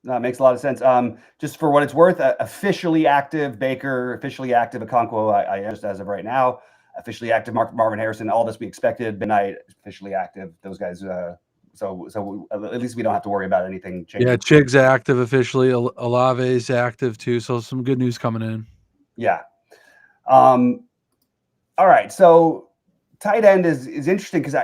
[SPEAKER 1] No, it makes a lot of sense. Just for what it's worth, officially active Baker, officially active Okonkwo, I just as of right now, officially active Marvin Harrison, all this we expected. Midnight officially active. Those guys. So at least we don't have to worry about anything changing.
[SPEAKER 3] Yeah, Chig's active officially. Olave's active too. So some good news coming in.
[SPEAKER 1] Yeah. All right. So tight end is interesting because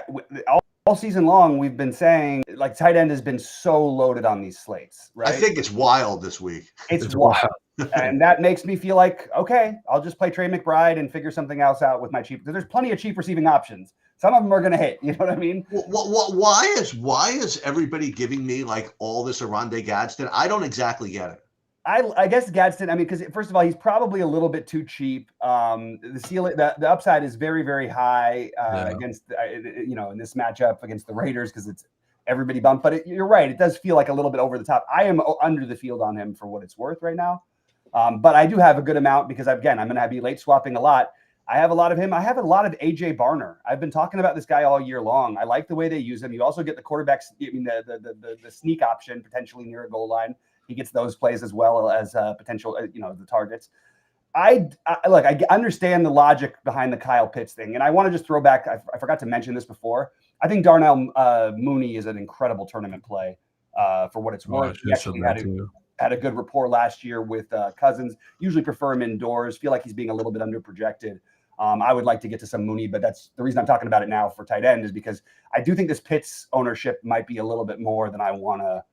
[SPEAKER 1] all season long, we've been saying like tight end has been so loaded on these slates, right?
[SPEAKER 2] I think it's wild this week.
[SPEAKER 1] It's wild. And that makes me feel like, okay, I'll just play Trey McBride and figure something else out with my cheap. There's plenty of cheap receiving options. Some of them are going to hit. You know what I mean?
[SPEAKER 2] Why is everybody giving me like all this Arondé Gadsden? I don't exactly get it.
[SPEAKER 1] I guess Gadsden. I mean, because first of all, he's probably a little bit too cheap. The ceiling, the upside is very, very high against in this matchup against the Raiders because it's everybody bumped. But you're right; it does feel like a little bit over the top. I am under the field on him for what it's worth right now, but I do have a good amount because I'm going to be late swapping a lot. I have a lot of him. I have a lot of AJ Barner. I've been talking about this guy all year long. I like the way they use him. You also get the quarterbacks. I mean, the sneak option potentially near a goal line. He gets those plays as well as potential, the targets. I understand the logic behind the Kyle Pitts thing, and I want to just throw back. I forgot to mention this before. I think Darnell Mooney is an incredible tournament play for what it's worth. He actually had a good rapport last year with Cousins. Usually prefer him indoors. Feel like he's being a little bit underprojected. I would like to get to some Mooney, but that's the reason I'm talking about it now for tight end is because I do think this Pitts ownership might be a little bit more than I want to.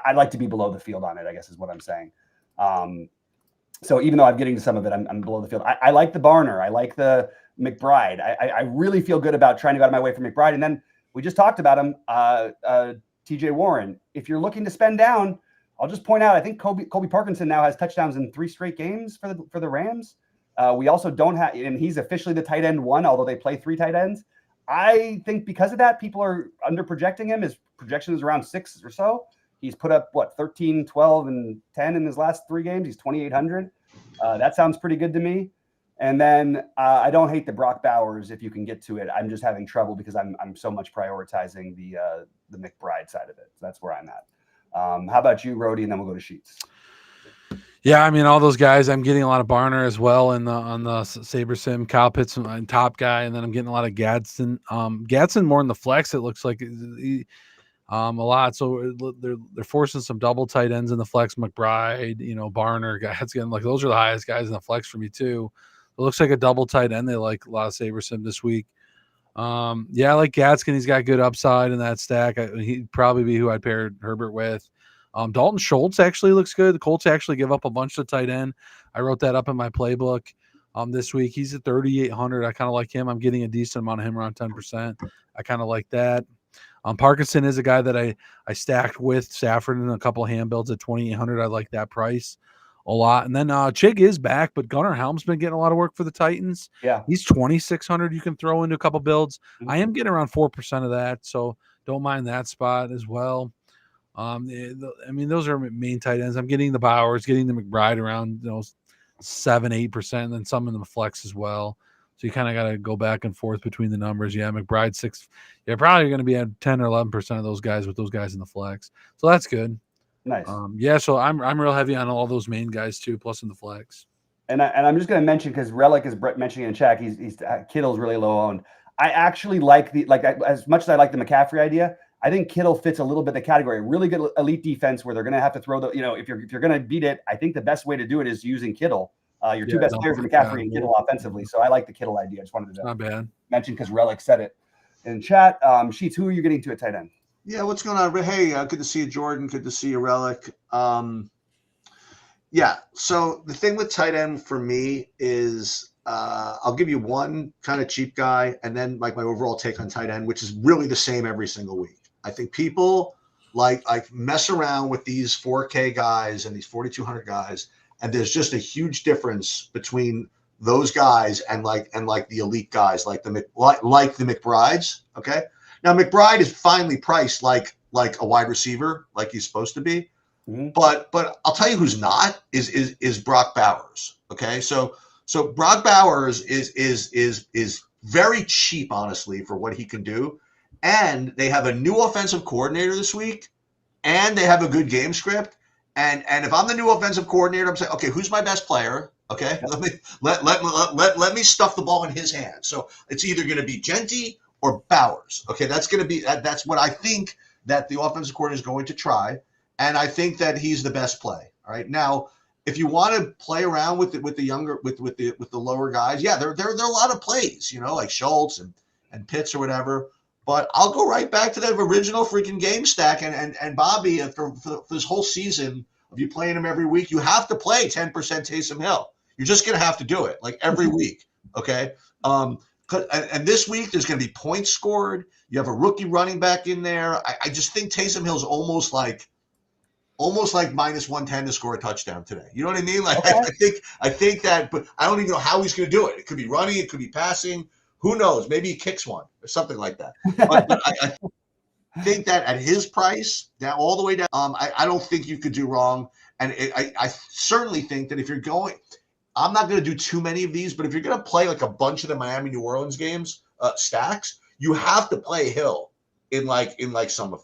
[SPEAKER 1] I'd like to be below the field on it, I guess is what I'm saying. So even though I'm getting to some of it, I'm below the field. I like the Barner. I like the McBride. I really feel good about trying to go out of my way for McBride. And then we just talked about him, TJ Warren. If you're looking to spend down, I'll just point out, I think Colby Parkinson now has touchdowns in 3 straight games for the Rams. We also don't have, and he's officially the tight end 1, although they play 3 tight ends. I think because of that, people are under projecting him. His projection is around 6 or so. He's put up, 13, 12, and 10 in his last 3 games. He's 2,800. That sounds pretty good to me. And then I don't hate the Brock Bowers if you can get to it. I'm just having trouble because I'm so much prioritizing the McBride side of it. So that's where I'm at. How about you, Rody? And then we'll go to Sheets.
[SPEAKER 3] Yeah, I mean, all those guys. I'm getting a lot of Barner as well on the Saber Sim. Kyle Pitts, top guy, and then I'm getting a lot of Gadsden. Gadsden more in the flex. It looks like a lot. So they're forcing some double tight ends in the flex. McBride, Barner, Gadsden. Like those are the highest guys in the flex for me too. It looks like a double tight end. They like a lot of Saber Sim this week. I like Gadsden. He's got good upside in that stack. He'd probably be who I'd pair Herbert with. Dalton Schultz actually looks good. The Colts actually give up a bunch of tight end. I wrote that up in my playbook this week. He's at 3,800. I kind of like him. I'm getting a decent amount of him, around 10%. I kind of like that. Parkinson is a guy that I stacked with Stafford in a couple of hand builds at 2,800. I like that price. a lot. And then Chig is back, but Gunnar Helm's been getting a lot of work for the Titans.
[SPEAKER 1] Yeah.
[SPEAKER 3] He's 2,600. You can throw into a couple builds.
[SPEAKER 1] Mm-hmm.
[SPEAKER 3] I am getting around 4% of that, so don't mind that spot as well. I mean, those are main tight ends. I'm getting the Bowers, getting the McBride around 7-8%, and then some in the flex as well. So you kind of got to go back and forth between the numbers. Yeah, McBride 6. You're probably going to be at 10 or 11% of those guys with those guys in the flex. So that's good.
[SPEAKER 1] Nice.
[SPEAKER 3] Yeah, so I'm real heavy on all those main guys too, plus in the flex.
[SPEAKER 1] And I'm just going to mention, because Relic is mentioning in chat, he's Kittle's really low owned. I actually like as much as I like the McCaffrey idea, I think Kittle fits a little bit the category. Really good elite defense where they're going to have to throw if you're going to beat it, I think the best way to do it is using Kittle. Your two best players are McCaffrey and Kittle offensively. So I like the Kittle idea. I just wanted to
[SPEAKER 3] not bad.
[SPEAKER 1] mention because Relic said it in chat. Sheets, who are you getting to at tight end?
[SPEAKER 2] Yeah, what's going on? Hey, good to see you, Jordan. Good to see you, Relic. Yeah, so the thing with tight end for me is I'll give you one kind of cheap guy and then like my overall take on tight end, which is really the same every single week. I think people like mess around with these 4K guys and these 4,200 guys, and there's just a huge difference between those guys and like the elite guys, like the McBrides. Okay, now McBride is finally priced like a wide receiver, like he's supposed to be.
[SPEAKER 1] Mm-hmm.
[SPEAKER 2] But I'll tell you who's not is Brock Bowers. Okay, so Brock Bowers is very cheap, honestly, for what he can do. And they have a new offensive coordinator this week, and they have a good game script. And if I'm the new offensive coordinator, I'm saying, okay, who's my best player? Okay, let me stuff the ball in his hands. So it's either going to be Genty or Bowers. Okay, that's going to be that's what I think that the offensive coordinator is going to try, and I think that he's the best play. All right, now if you want to play around with the lower guys, yeah, there are a lot of plays, like Schultz and Pitts or whatever. But I'll go right back to that original freaking game stack and Bobby for this whole season of you playing him every week. You have to play 10% Taysom Hill. You're just going to have to do it like every week. Okay. And this week there's going to be points scored. You have a rookie running back in there. I just think Taysom Hill's almost like minus 110 to score a touchdown today. You know what I mean? Like okay. I think that, but I don't even know how he's going to do it. It could be running. It could be passing. Who knows? Maybe he kicks one or something like that. But I think that at his price, down all the way down, I don't think you could do wrong. And I certainly think that if you're going, I'm not going to do too many of these, but if you're going to play like a bunch of the Miami New Orleans games stacks, you have to play Hill in some of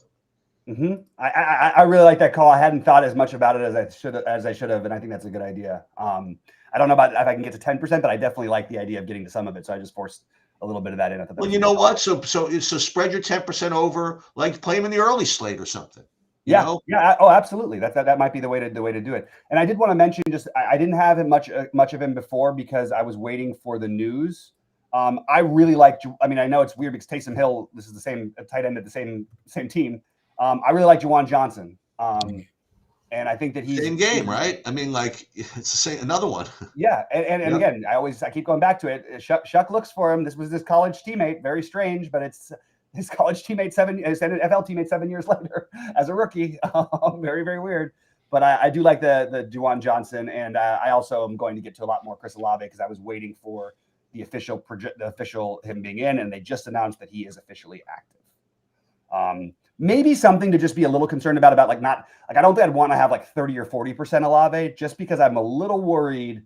[SPEAKER 2] them.
[SPEAKER 1] Mm-hmm. I really like that call. I hadn't thought as much about it as I should have, and I think that's a good idea. I don't know about if I can get to 10%, but I definitely like the idea of getting to some of it. So I just forced a little bit of that in at the.
[SPEAKER 2] Well, you know what? So spread your 10% over, like play him in the early slate or something.
[SPEAKER 1] Yeah. Oh, absolutely. That might be the way to do it. And I did want to mention, just I didn't have him much of him before because I was waiting for the news. I really like. I mean, I know it's weird because Taysom Hill. This is the same tight end at the same team. I really like Juwan Johnson. And I think that he's
[SPEAKER 2] same game, right? I mean, like it's the same, another one.
[SPEAKER 1] Yeah, and yep. Again, I keep going back to it. Shuck looks for him. This was his college teammate. Very strange, but it's his college teammate his NFL teammate 7 years later as a rookie. Very, very weird. But I do like the Juwan Johnson, and I also am going to get to a lot more Chris Olave because I was waiting for the official him being in, and they just announced that he is officially active. Maybe something to just be a little concerned about I don't think I'd want to have like 30 or 40% Olave just because I'm a little worried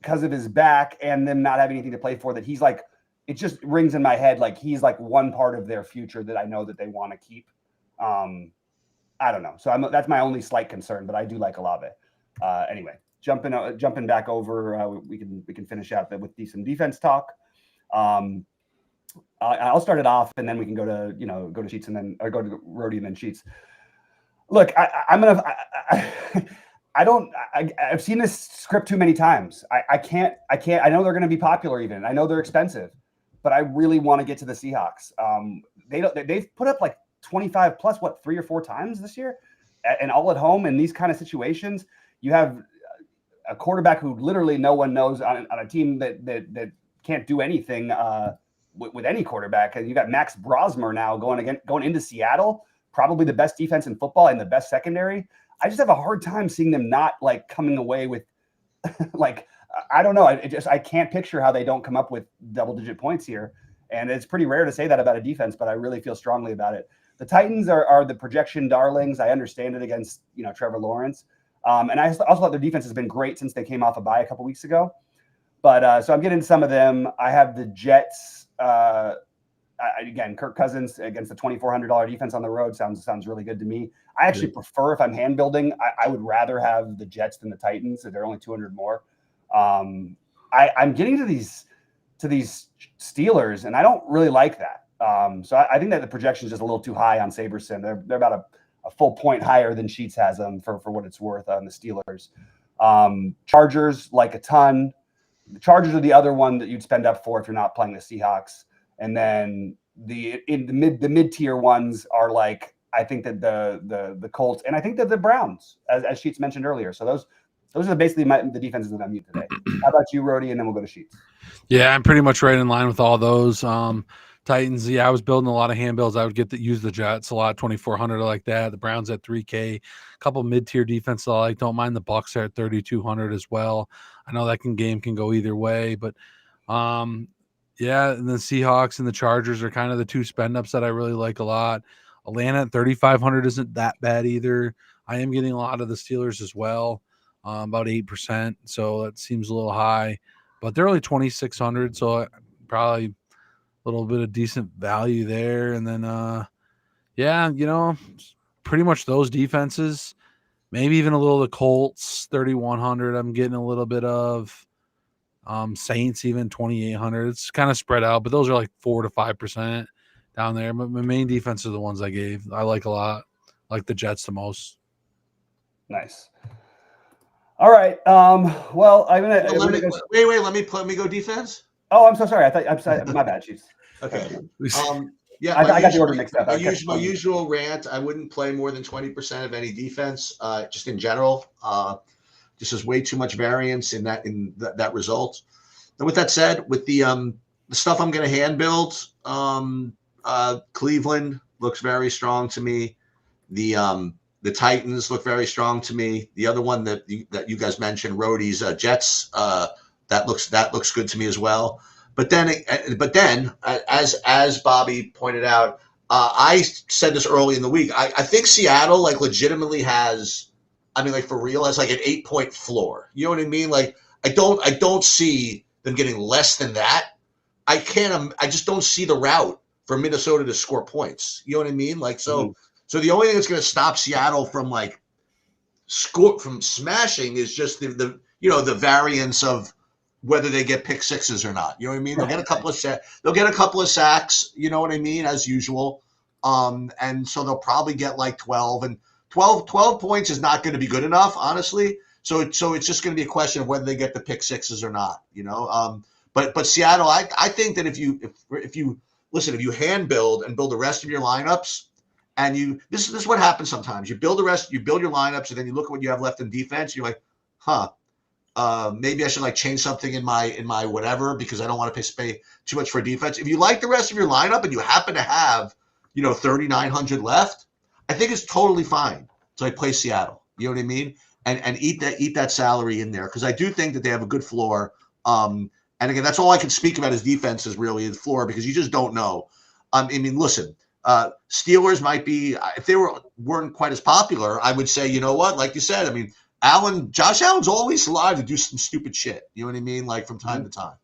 [SPEAKER 1] because of his back and them not having anything to play for that he's like, it just rings in my head like he's like one part of their future that I know that they want to keep. I don't know. So that's my only slight concern, but I do like Olave. Anyway, jumping back over, we can finish out with some defense talk. I'll start it off, and then we can go to Sheets, and then or go to Rody and then Sheets. Look, I've seen this script too many times. I can't. I know they're going to be popular, even. I know they're expensive, but I really want to get to the Seahawks. They've put up like 25 plus 3 or 4 times this year, and all at home in these kind of situations. You have a quarterback who literally no one knows on a team that can't do anything. With any quarterback, and you got Max Brosmer now going into Seattle, probably the best defense in football and the best secondary. I just have a hard time seeing them not like coming away with like, I don't know. I can't picture how they don't come up with double-digit points here. And it's pretty rare to say that about a defense, but I really feel strongly about it. The Titans are the projection darlings. I understand it against, Trevor Lawrence. And I also thought their defense has been great since they came off a bye a couple weeks ago. But so I'm getting some of them. I have the Jets. Again, Kirk Cousins against the $2,400 defense on the road sounds really good to me. I actually prefer, if I'm hand building, I would rather have the Jets than the Titans. They're only 200 more. I'm getting to these Steelers, and I don't really like that. So I think that the projection is just a little too high on SaberSim. They're about a full point higher than Sheets has them for what it's worth on the Steelers. Chargers like a ton. The Chargers are the other one that you'd spend up for if you're not playing the Seahawks. And then the mid-tier ones are like, I think that the Colts, and I think that the Browns, as Sheets mentioned earlier. So those are basically the defenses that I'm using today. How about you, Rody? And then we'll go to Sheets.
[SPEAKER 3] Yeah, I'm pretty much right in line with all those. Titans, I was building a lot of hand builds. I would use the Jets a lot, 2,400 like that. The Browns at 3K, a couple mid-tier defenses I like. Don't mind the Bucks at 3,200 as well. I know that game can go either way, but yeah, and the Seahawks and the Chargers are kind of the two spend-ups that I really like a lot. Atlanta at 3,500 isn't that bad either. I am getting a lot of the Steelers as well, about 8%, so that seems a little high. But they're only 2,600, so probably a little bit of decent value there. And then, pretty much those defenses, maybe even a little of the Colts, 3,100. I'm getting a little bit of Saints, even 2,800. It's kind of spread out, but those are like 4 to 5% down there. But my main defense are the ones I gave. I like a lot. I like the Jets the most.
[SPEAKER 1] Nice. All right. Well, I'm gonna
[SPEAKER 2] wait. Let me go defense.
[SPEAKER 1] Oh, I'm so sorry. I'm sorry. My bad, Chiefs.
[SPEAKER 2] Okay.
[SPEAKER 1] Yeah, I got the order mixed up.
[SPEAKER 2] My usual rant. I wouldn't play more than 20% of any defense, just in general. Just there's way too much variance in that result. And with that said, with the stuff I'm going to hand build, Cleveland looks very strong to me. The Titans look very strong to me. The other one that you guys mentioned, Rody's Jets, that looks good to me as well. But then, as Bobby pointed out, I said this early in the week. I think Seattle legitimately has, for real, has an 8-point floor. You know what I mean? I don't see them getting less than that. I just don't see the route for Minnesota to score points. You know what I mean? So the only thing that's going to stop Seattle from smashing is just the variance of whether they get pick sixes or not. You know what I mean? They'll get a couple of sacks, you know what I mean, as usual. And so they'll probably get 12, and 12 points is not going to be good enough, honestly. So it's just going to be a question of whether they get the pick sixes or not, But Seattle, I think that if you hand build and build the rest of your lineups, and this is what happens sometimes. You build your lineups, and then you look at what you have left in defense. And you're like, maybe I should change something in my whatever, because I don't want to pay too much for defense. If you like the rest of your lineup and you happen to have 3,900 left, I think it's totally fine to play Seattle. You know what I mean? And eat that salary in there, because I do think that they have a good floor. And again, that's all I can speak about. His defense is really the floor, because you just don't know. Listen. Steelers might be, if they weren't quite as popular, I would say, you know what, like you said, Josh Allen's always alive to do some stupid shit. You know what I mean? From time to time.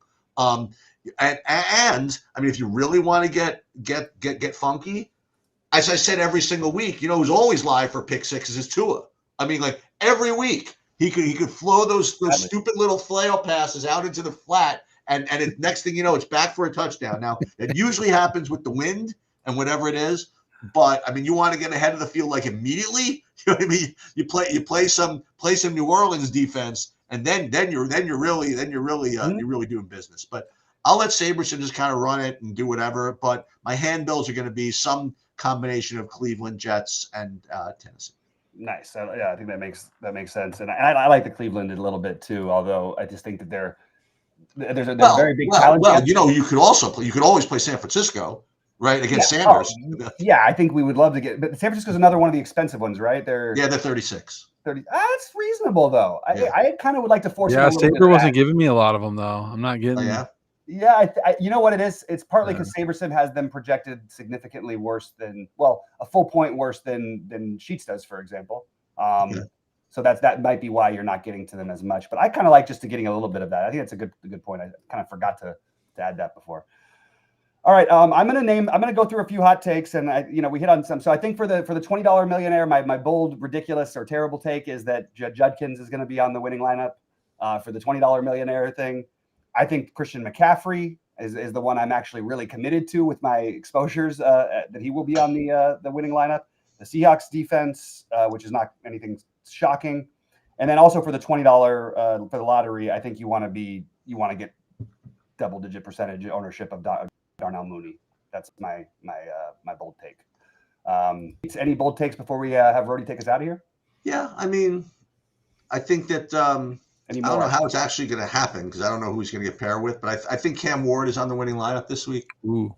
[SPEAKER 2] And if you really want to get funky, as I said every single week, who's always live for pick sixes is Tua. Every week he could flow those stupid little flail passes out into the flat, and next thing you know, it's back for a touchdown. Now it usually happens with the wind and whatever it is, but you want to get ahead of the field immediately. You know what I mean? You play some New Orleans defense, and then you're really doing business. But I'll let SaberSim just kind of run it and do whatever. But my hand builds are going to be some combination of Cleveland, Jets, and Tennessee.
[SPEAKER 1] Nice. Yeah, I think that makes sense, and I like the Cleveland a little bit too. Although I just think that there's a very big challenge.
[SPEAKER 2] Well, you could always play San Francisco. right, against Sanders.
[SPEAKER 1] Yeah, I think we would love to get, but San Francisco's another one of the expensive ones, right? They're
[SPEAKER 2] 36.
[SPEAKER 1] 30. That's reasonable though.
[SPEAKER 2] Yeah.
[SPEAKER 1] I kind of would like to force.
[SPEAKER 3] Yeah, Saber wasn't giving me a lot of them though. I'm not getting.
[SPEAKER 2] Oh, yeah.
[SPEAKER 1] Yeah, you know what it is? It's partly because SaberSim has them projected significantly worse than, well, a full point worse than Sheets does, for example. So that might be why you're not getting to them as much. But I kind of like just getting a little bit of that. I think that's a good point. I kind of forgot to add that before. All right, I'm gonna go through a few hot takes, and we hit on some. So I think for the $20 millionaire, my bold, ridiculous, or terrible take is that Judkins is going to be on the winning lineup for the $20 millionaire thing. I think Christian McCaffrey is the one I'm actually really committed to with my exposures, that he will be on the winning lineup. The Seahawks defense, which is not anything shocking, and then also for the $20 for the lottery, I think you want to get double-digit percentage ownership of Darnell Mooney. That's my bold take. Any bold takes before we have Rody take us out of here?
[SPEAKER 2] Yeah, I mean, I think that I don't know how it's actually going to happen because I don't know who he's going to get paired with, but I think Cam Ward is on the winning lineup this week.
[SPEAKER 3] Ooh.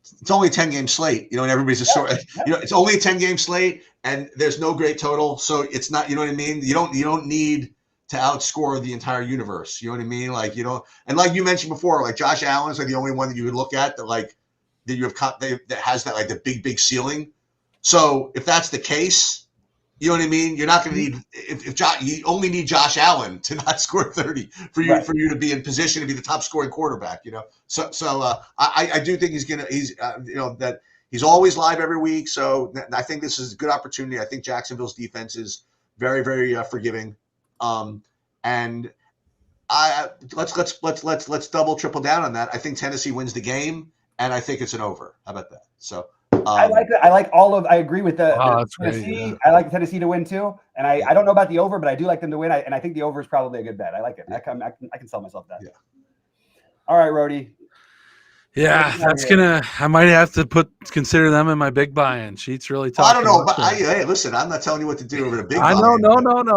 [SPEAKER 2] It's only a 10-game slate, and everybody's it's only a 10-game slate, and there's no great total, so it's not, you know what I mean? You don't need to outscore the entire universe. You know what I mean? Like, and like you mentioned before, like Josh Allen is like the only one that you would look at that you have that has that like the big ceiling. So if that's the case, you know what I mean? You're not going to need you only need Josh Allen to not score 30 for you to be in position to be the top scoring quarterback. So I do think that he's always live every week. So I think this is a good opportunity. I think Jacksonville's defense is very, very forgiving. And let's double triple down on that. I think Tennessee wins the game, and I think it's an over. How about that? So
[SPEAKER 1] I like that. I agree with the Tennessee.
[SPEAKER 3] Great, yeah.
[SPEAKER 1] I like Tennessee to win too, and I don't know about the over, but I do like them to win. And I think the over is probably a good bet. I like it. I can sell myself that.
[SPEAKER 2] Yeah.
[SPEAKER 1] All right, Rody.
[SPEAKER 3] Yeah, I might have to consider them in my big buy-in. Sheets really tough.
[SPEAKER 2] I don't know, but hey, listen, I'm not telling you what to do over the big.
[SPEAKER 3] I know, no,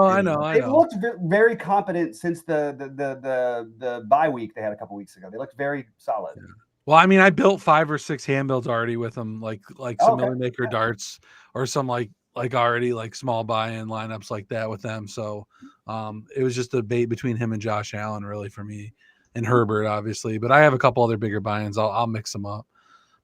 [SPEAKER 3] I know.
[SPEAKER 1] They've looked very competent since the bye week they had a couple weeks ago. They looked very solid.
[SPEAKER 3] Yeah. Well, I mean, I built 5 or 6 hand builds already with them, like some Millie Maker darts or some like already like small buy-in lineups like that with them. So it was just a debate between him and Josh Allen really for me. And Herbert, obviously, but I have a couple other bigger buy-ins. I'll mix them up.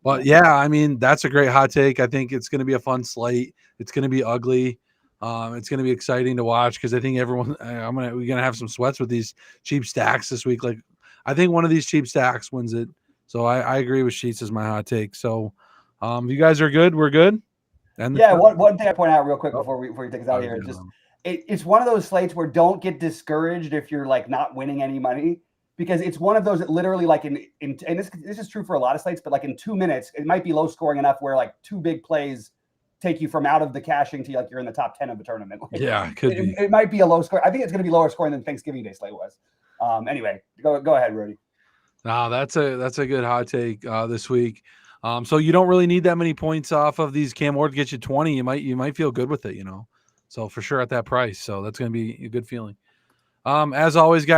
[SPEAKER 3] But yeah, I mean, that's a great hot take. I think it's going to be a fun slate. It's going to be ugly. It's going to be exciting to watch because I think we're going to have some sweats with these cheap stacks this week. Like, I think one of these cheap stacks wins it. So I agree with Sheets as my hot take. So you guys are good. We're good. And
[SPEAKER 1] one thing I point out real quick before you take us out of here is just it's one of those slates where don't get discouraged if you're like not winning any money. Because it's one of those that literally like and this is true for a lot of slates, but like in 2 minutes, it might be low scoring enough where like 2 big plays take you from out of the cashing to like you're in the top 10 of the tournament. Like, it might be a low score. I think it's going to be lower scoring than Thanksgiving Day slate was. Anyway, go ahead, Rudy.
[SPEAKER 3] No, that's a good hot take this week. So you don't really need that many points off of these Cam Ward to get you 20. You might feel good with it, So for sure at that price. So that's going to be a good feeling. As always, guys.